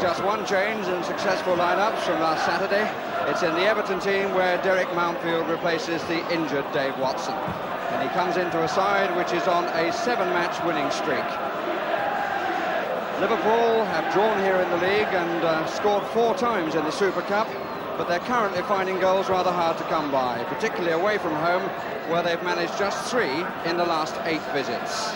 just one change in successful lineups from last Saturday. It's in the Everton team where Derek Mountfield replaces the injured Dave Watson. And he comes into a side which is on a 7-match winning streak. Liverpool have drawn here in the league and scored 4 times in the Super Cup, but they're currently finding goals rather hard to come by, particularly away from home, where they've managed just 3 in the last 8 visits.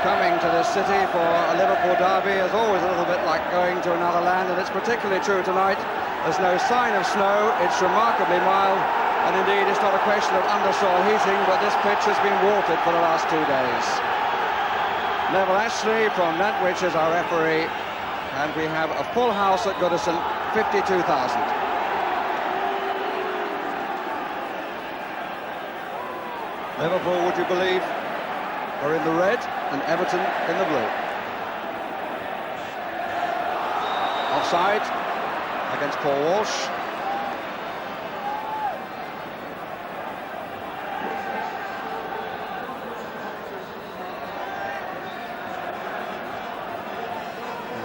Coming to this city for a Liverpool derby is always a little bit like going to another land, and it's particularly true tonight. There's no sign of snow, it's remarkably mild, and indeed it's not a question of undersoil heating, but this pitch has been watered for the last 2 days. Neville Ashley from Nantwich is our referee, and we have a full house at Goodison, 52,000. Liverpool, would you believe, are in the red and Everton in the blue. Offside against Paul Walsh.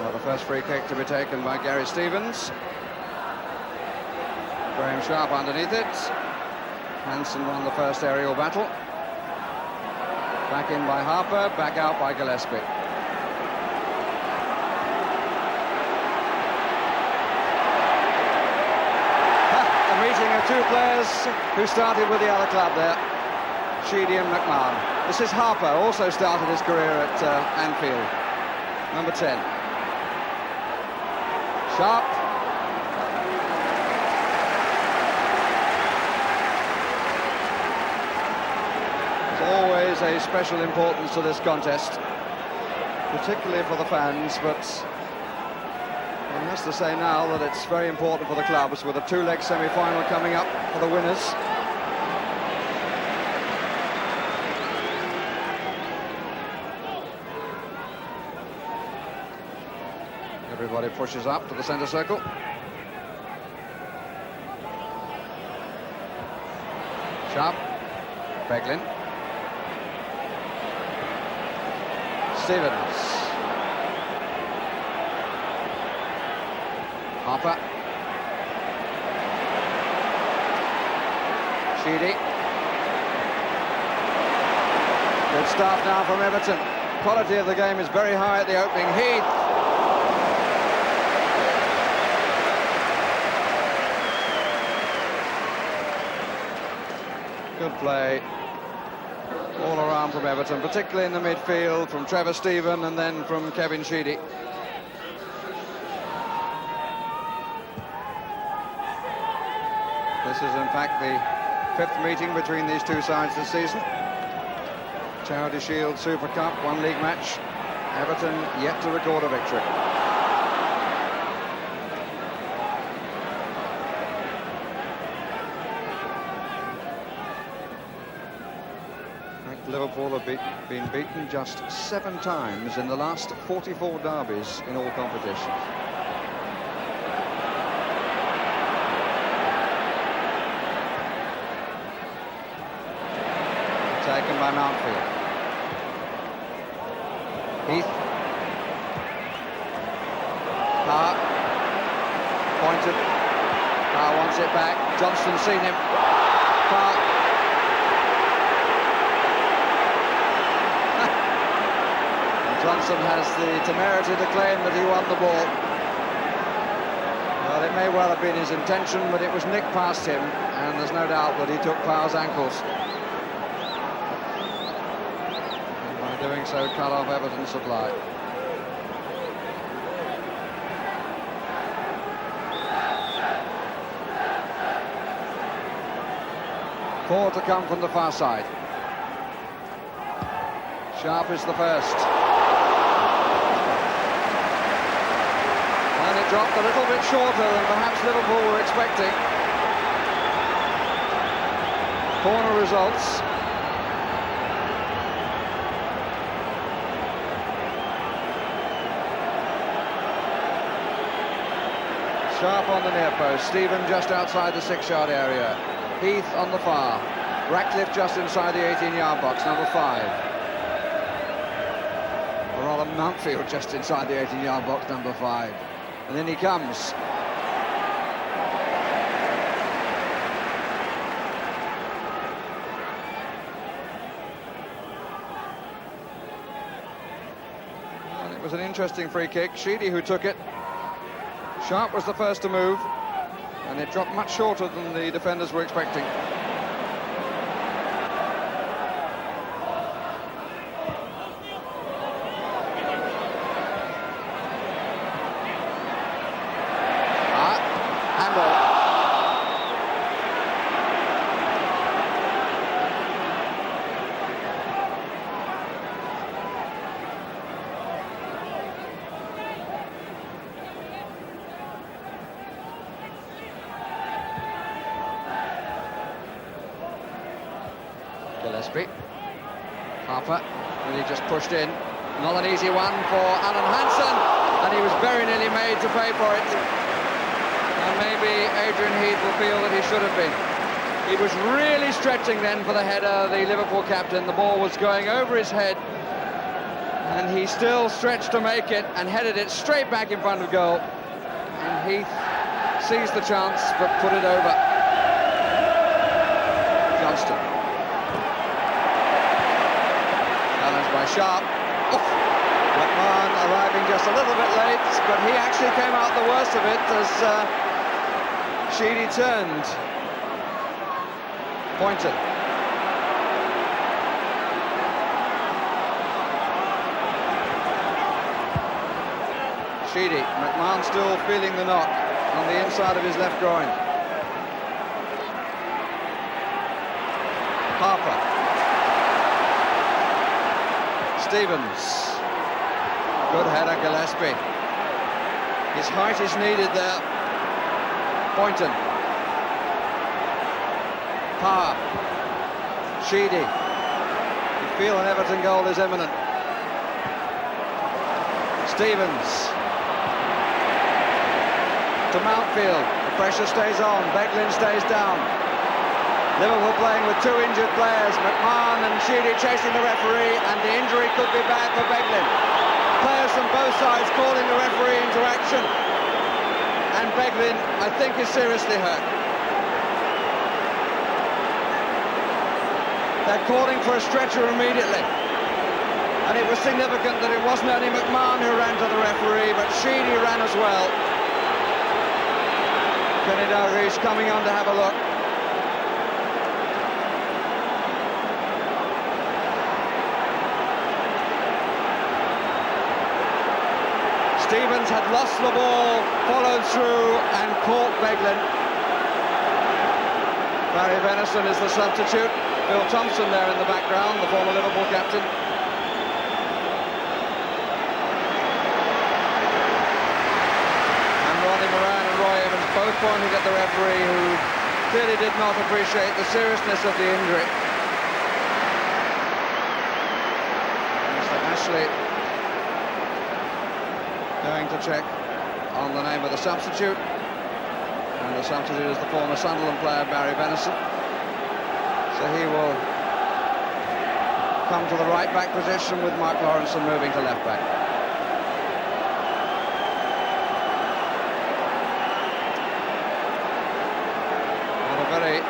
Well, the first free kick to be taken by Gary Stevens. Graham Sharp underneath it. Hansen won the first aerial battle. Back in by Harper, back out by Gillespie. A meeting of 2 players who started with the other club there, Sheedy and McMahon. This is Harper, also started his career at Anfield, number 10. Sharp. Always a special importance to this contest, particularly for the fans, but one has to say now that it's very important for the clubs, with a 2-leg semi-final coming up for the winners. Everybody pushes up to the centre circle. Sharp, Beglin. Stevens. Harper. Sheedy. Good start now from Everton. Quality of the game is very high at the opening. Heath. Good play all around from Everton, particularly in the midfield, from Trevor Stephen and then from Kevin Sheedy. This is in fact the 5th meeting between these 2 sides this season. Charity Shield Super Cup, 1 league match. Everton yet to record a victory. Liverpool have been beaten just 7 times in the last 44 derbies in all competitions. Taken by Mountfield. Heath. Power. Pointed. Power wants it back. Johnston's seen him. Power. Johnson has the temerity to claim that he won the ball. Well, it may well have been his intention, but it was nicked past him, and there's no doubt that he took Power's ankles. And by doing so, cut off Everton's supply. Four to come from the far side. Sharp is the first. And it dropped a little bit shorter than perhaps Liverpool were expecting. Corner results. Sharp on the near post. Stephen just outside the 6-yard area. Heath on the far. Ratcliffe just inside the 18-yard box, number 5. A rather Mountfield just inside the 18-yard box, number 5. And then he comes. And it was an interesting free kick. Sheedy who took it. Sharp was the first to move, and it dropped much shorter than the defenders were expecting. Gillespie. Harper, really just pushed in. Not an easy one for Alan Hansen, and he was very nearly made to pay for it. And maybe Adrian Heath will feel that he should have been. He was really stretching then for the header, the Liverpool captain. The ball was going over his head, and he still stretched to make it and headed it straight back in front of goal. And Heath seized the chance but put it over. Johnston. Challenged by Sharp. McMahon arriving just a little bit late, but he actually came out the worst of it as Sheedy turned. Pointed. Sheedy. McMahon still feeling the knock on the inside of his left groin. Harper. Stevens. Good header, Gillespie. His height is needed there. Boynton. Parr. Sheedy. You feel an Everton goal is imminent. Stevens. To Mountfield. The pressure stays on. Beglin stays down. Liverpool playing with 2 injured players. McMahon and Sheedy chasing the referee, and the injury could be bad for Beglin. Players from both sides calling the referee into action, and Beglin, I think, is seriously hurt. They're calling for a stretcher immediately, and it was significant that it wasn't only McMahon who ran to the referee, but Sheedy ran as well. Kenny Dalglish coming on to have a look. Stevens had lost the ball, followed through and caught Beglin. Barry Venison is the substitute. Bill Thompson there in the background, the former Liverpool captain. And Ronnie Moran and Roy Evans both pointing at the referee, who clearly did not appreciate the seriousness of the injury. Mr. Ashley going to check on the name of the substitute, and the substitute is the former Sunderland player Barry Venison, so he will come to the right back position with Mark Lawrenson moving to left back. What a very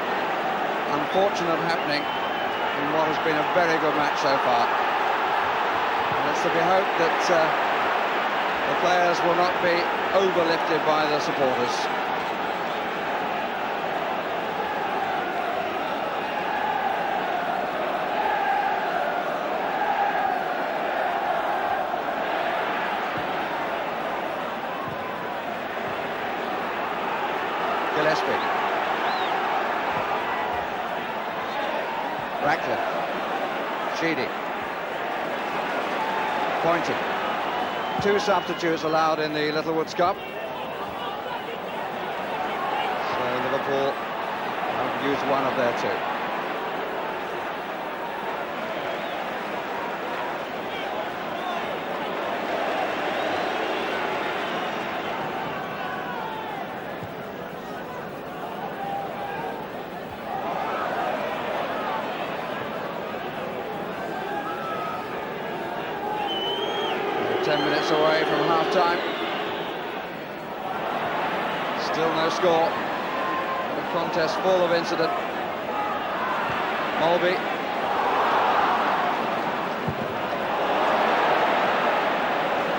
unfortunate happening in what has been a very good match so far, and it's to be hoped that the players will not be overlifted by the supporters. Gillespie. Ratcliffe. Sheedy. Pointing. 2 substitutes allowed in the Littlewoods Cup. So Liverpool have used one of their 2. minutes away from half-time. Still no score. The contest full of incident. Mulby.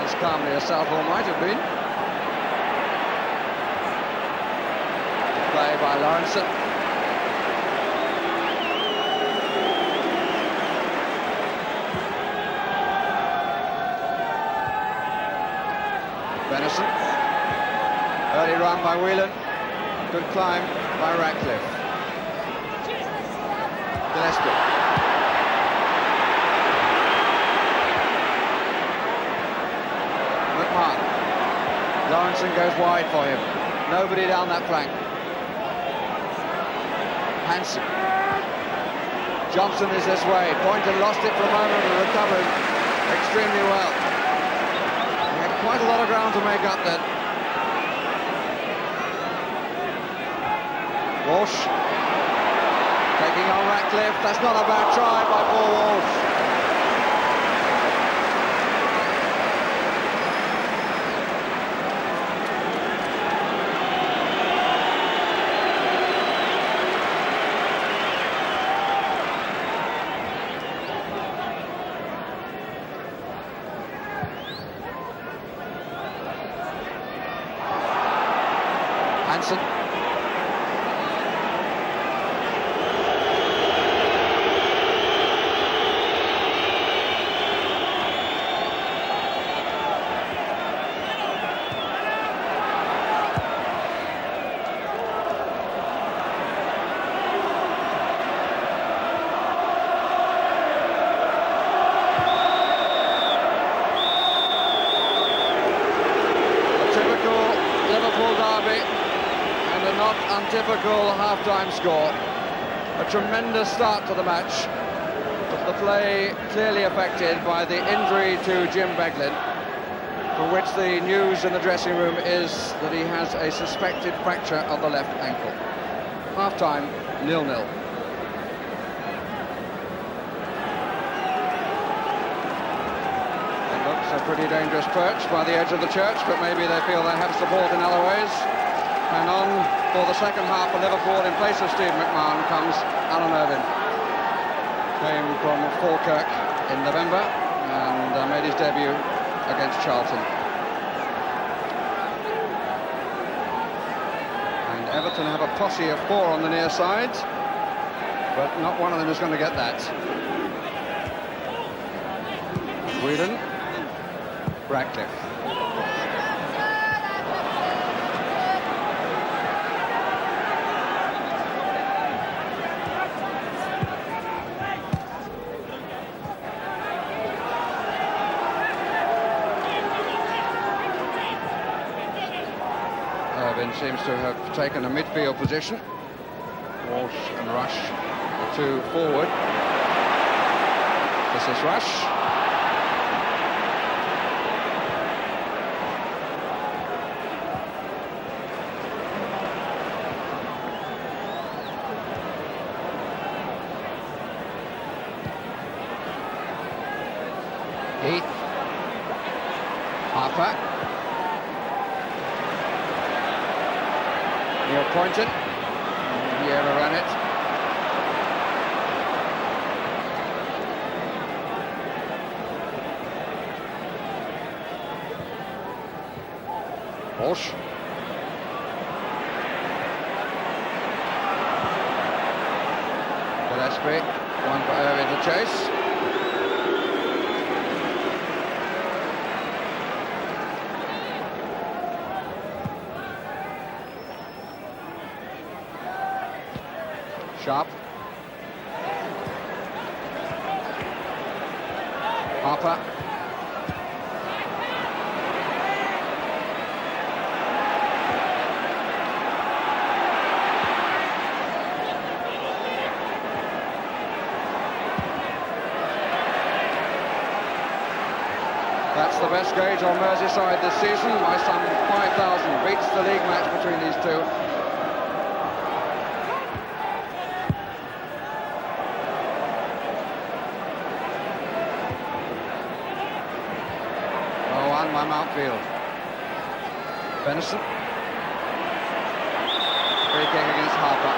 As calmly as Southall might have been. Play by Lawrenson. Benison. Early run by Whelan. Good climb by Ratcliffe. Gillespie. McMahon. Lawrenson goes wide for him. Nobody down that flank. Hansen. Johnson is this way. Boynton lost it for a moment and recovered extremely well. He had quite a lot of ground to make up then. Walsh taking on Ratcliffe. That's not a bad try by Paul Walsh. Hansen. Liverpool derby and a not untypical half-time score. A tremendous start to the match, but the play clearly affected by the injury to Jim Beglin, for which the news in the dressing room is that he has a suspected fracture of the left ankle. Half-time, 0-0. A pretty dangerous perch by the edge of the church, but maybe they feel they have support in other ways. And on for the second half for Liverpool in place of Steve McMahon comes Alan Irvine. Came from Falkirk in November and made his debut against Charlton. And Everton have a posse of 4 on the near side, but not one of them is going to get that. Whelan. Ratcliffe. Irvine seems to have taken a midfield position. Walsh and Rush, the two forward. This is Rush. Heath. Harper. Neil Poynton. Vieira ran it. Walsh. Gillespie. One for Irvine to chase. Sharp. Harper. That's the best gauge on Merseyside this season by some 5,000. Beats the league match between these two. time outfield. Benison. Free kick against Harper.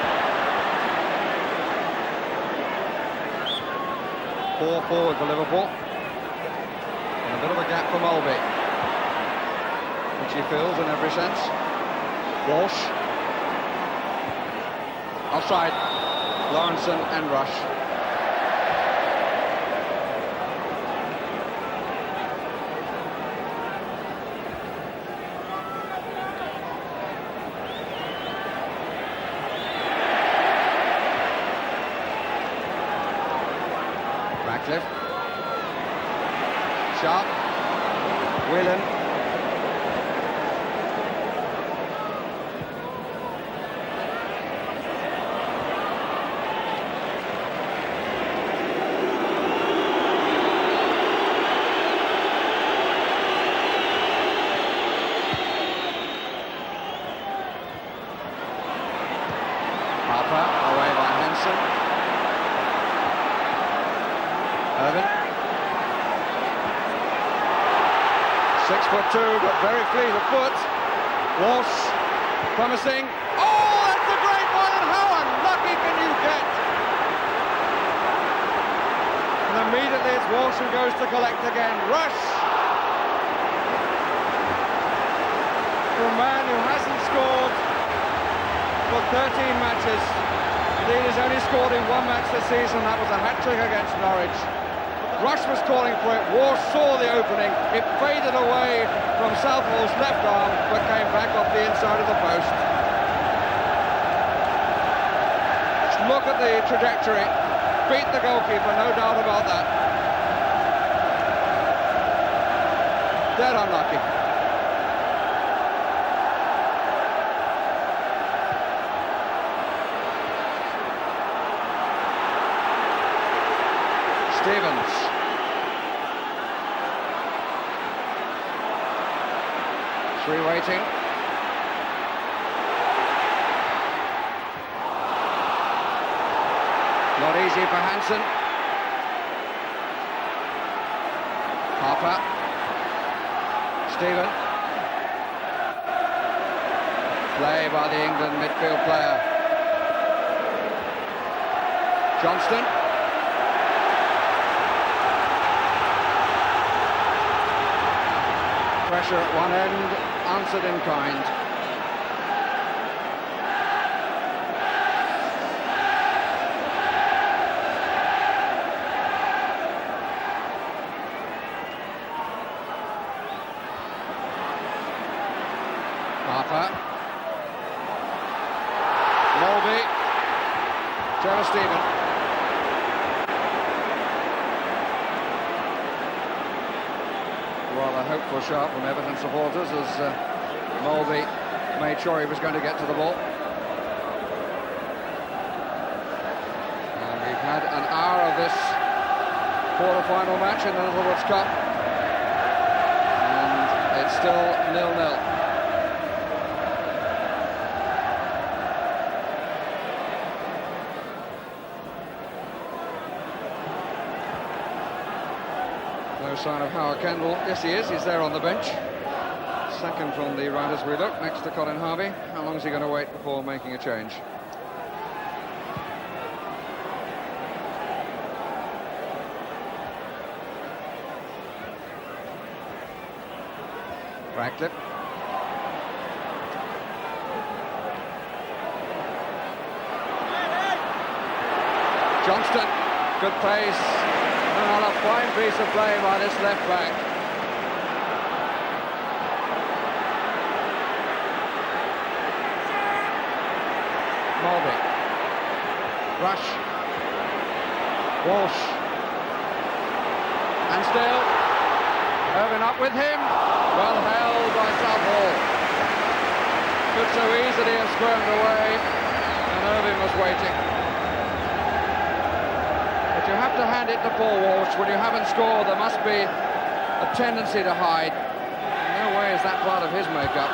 4 forward for Liverpool. And a bit of a gap for Mulvey, which he fills in every sense. Walsh. Offside. Lawrenson and Rush. Ratcliffe. Sharp. Whelan. Harper, away by Henson. Irvin. 6'2", but very fleet of foot. Walsh, promising. Oh, that's a great one, and how unlucky can you get? And immediately it's Walsh who goes to collect again. Rush. For a man who hasn't scored for 13 matches. Indeed, he's only scored in 1 match this season. That was a hat-trick against Norwich. Rush was calling for it. Walsh saw the opening. It faded away from Southall's left arm, but came back off the inside of the post. Just look at the trajectory. Beat the goalkeeper, no doubt about that. Dead unlucky. Stevens. Three waiting. Not easy for Hansen. Harper. Stephen. Play by the England midfield player. Johnston. Pressure at one end, answered in kind. Harper. Mulvey. Trevor Stephen. Rather hopeful shot from Everton supporters as Mulvey made sure he was going to get to the ball. And we've had an hour of this quarter-final match in the Liverpool Cup, and it's still 0-0. No sign of Howard Kendall. Yes, he is. He's there on the bench. Second from the right as we look, next to Colin Harvey. How long is he going to wait before making a change? Ratcliffe. Johnston. Good pace. And a fine piece of play by this left back. Mulvey. Rush. Walsh. And still. Irvin up with him. Well held by Southall. Could so easily have squirmed away, and Irvin was waiting. But you have to hand it to Paul Walsh. When you haven't scored, there must be a tendency to hide. In no way is that part of his makeup.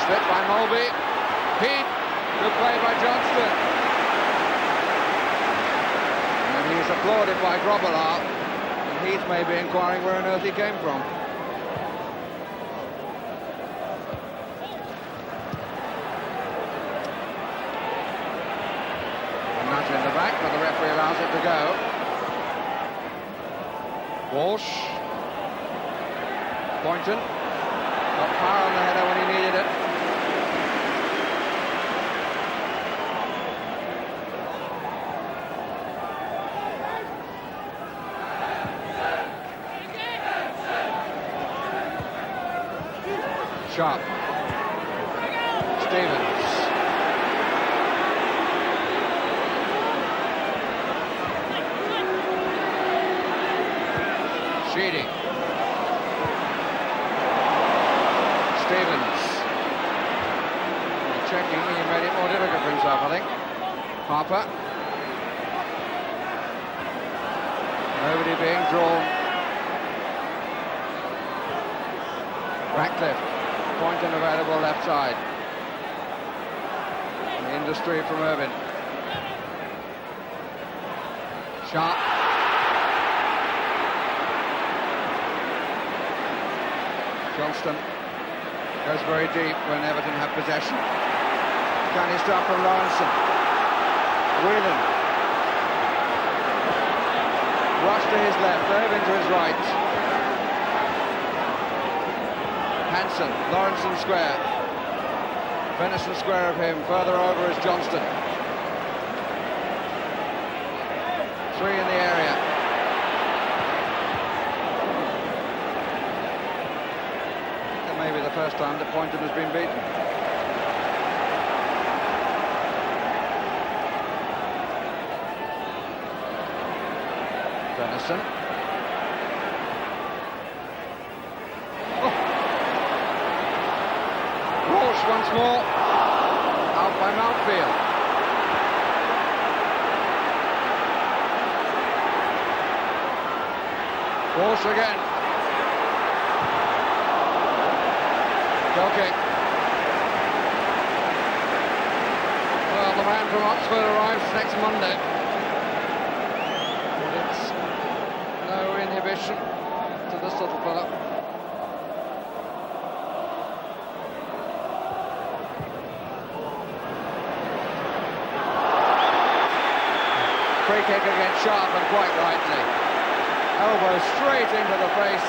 Slipped by Mulby. Heath. Good play by Johnston. And he's applauded by Grobbelaar. And Heath may be inquiring where on earth he came from. And that's in the back, but the referee allows it to go. Walsh. Boynton. Got power on the header when he needed it. Sharp. Stevens. Sheedy. Stevens. Checking, he made it more difficult for himself, I think. Harper. Nobody being drawn. Ratcliffe. Pointing available left side. The industry from Irvine. Sharp. Johnston goes very deep when Everton have possession. Canny start from Lawrenson. Whelan. Rush to his left, Irvine to his right. Hansen, Lawrenson square. Venison square of him, further over is Johnston. 3 in the area. It may be the first time that Poynton has been beaten. Venison. Once more, out by Mountfield. Walsh again. Goal kick. Well, the man from Oxford arrives next Monday. But it's no inhibition to this little fella. Free kick against Sharp, and quite rightly. Elbow straight into the face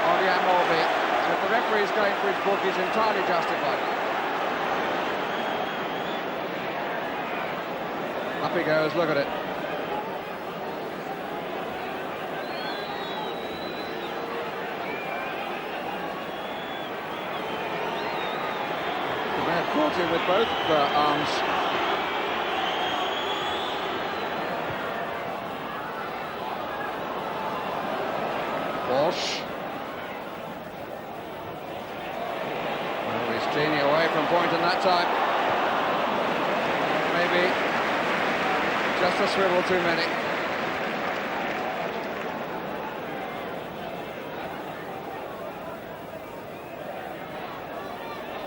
of Jan Mulby. And if the referee's going for his book, he's entirely justified. Up he goes, look at it. They have caught him with both arms. Walsh. Well, he's teeny away from Poynton that time. Maybe just a swivel too many.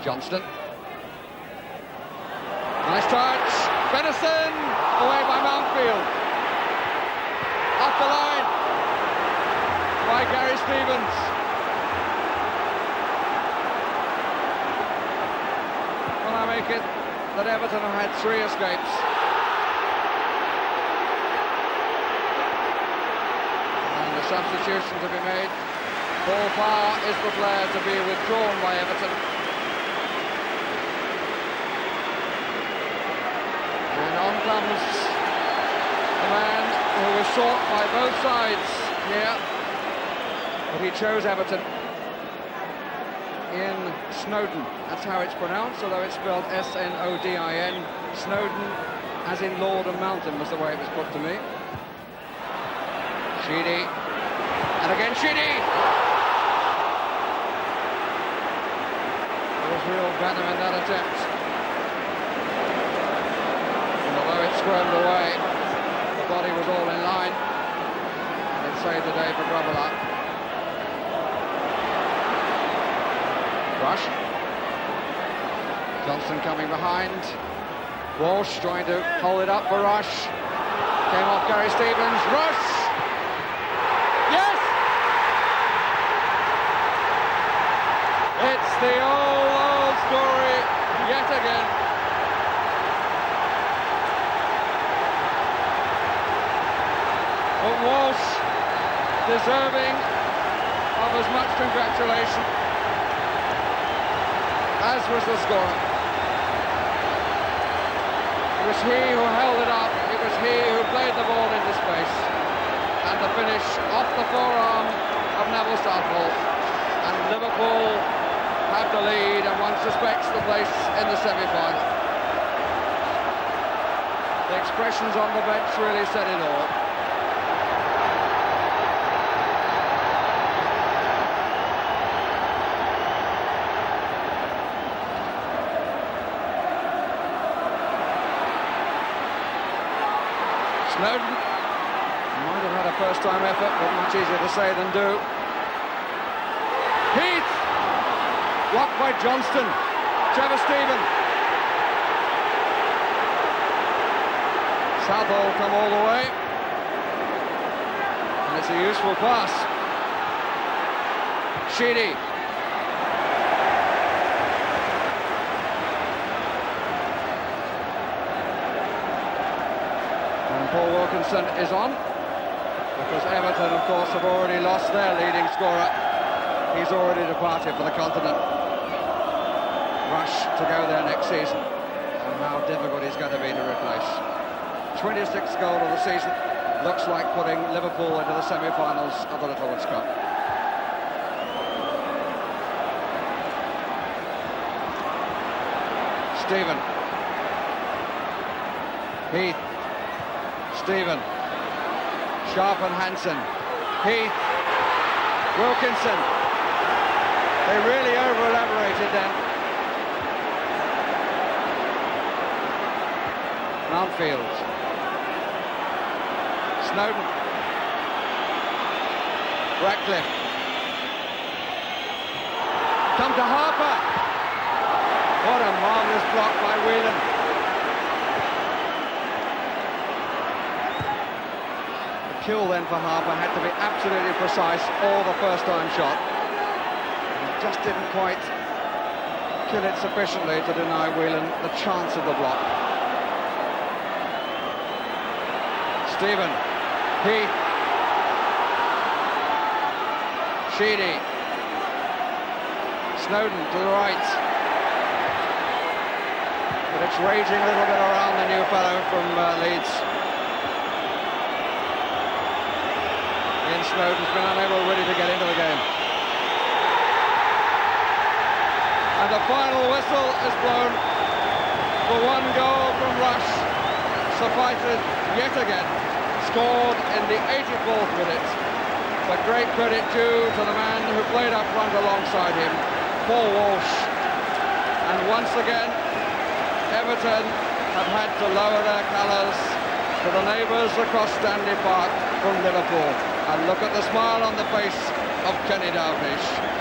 Johnston. Nice touch. Venison away by Mountfield. Off the line by Gary Stevens. Well, I make it that Everton have had 3 escapes. And the substitution to be made. Paul Parr is the player to be withdrawn by Everton. And on comes the man who was sought by both sides here. But he chose Everton. Ian Snowdon, that's how it's pronounced, although it's spelled S-N-O-D-I-N. Snowdon, as in Lord and Mountain, was the way it was put to me. Sheedy, and again Sheedy! There was real venom in that attempt. And although it squirmed away, the body was all in line. And it saved the day for Grobbelaar. Rush. Johnson coming behind. Walsh trying to hold it up for Rush. Came off Gary Stevens. Rush! Yes! It's the old story yet again. But Walsh deserving of as much congratulation as was the scorer. It was he who held it up, it was he who played the ball into space. And the finish off the forearm of Neville Southall. And Liverpool have the lead, and one suspects the place in the semi-final. The expressions on the bench really said it all. Snowden might have had a first-time effort, but much easier to say than do. Heath! Blocked by Johnston. Trevor Stephen. Southall come all the way. And it's a useful pass. Sheedy. Paul Wilkinson is on, because Everton, of course, have already lost their leading scorer. He's already departed for the continent. Rush to go there next season, and how difficult he's going to be to replace. 26th goal of the season, looks like putting Liverpool into the semi-finals of the Littlewoods Cup. Stephen. Heath. Stephen, Sharp and Hansen, Heath, Wilkinson. They really over-elaborated then. Mountfield. Snowden. Ratcliffe. Come to Harper. What a marvellous block by Whelan. Kill then for Harper had to be absolutely precise, all the first-time shot. He just didn't quite kill it sufficiently to deny Whelan the chance of the block. Stephen, Heath, Sheedy, Snowden to the right. But it's raging a little bit around the new fellow from Leeds. Snowden's been unable really to get into the game. And the final whistle is blown for one goal from Rush. Suffices yet again, scored in the 84th minute. But great credit due to the man who played up front alongside him, Paul Walsh. And once again, Everton have had to lower their colours to the neighbours across Stanley Park from Liverpool. And look at the smile on the face of Kenny Dalglish.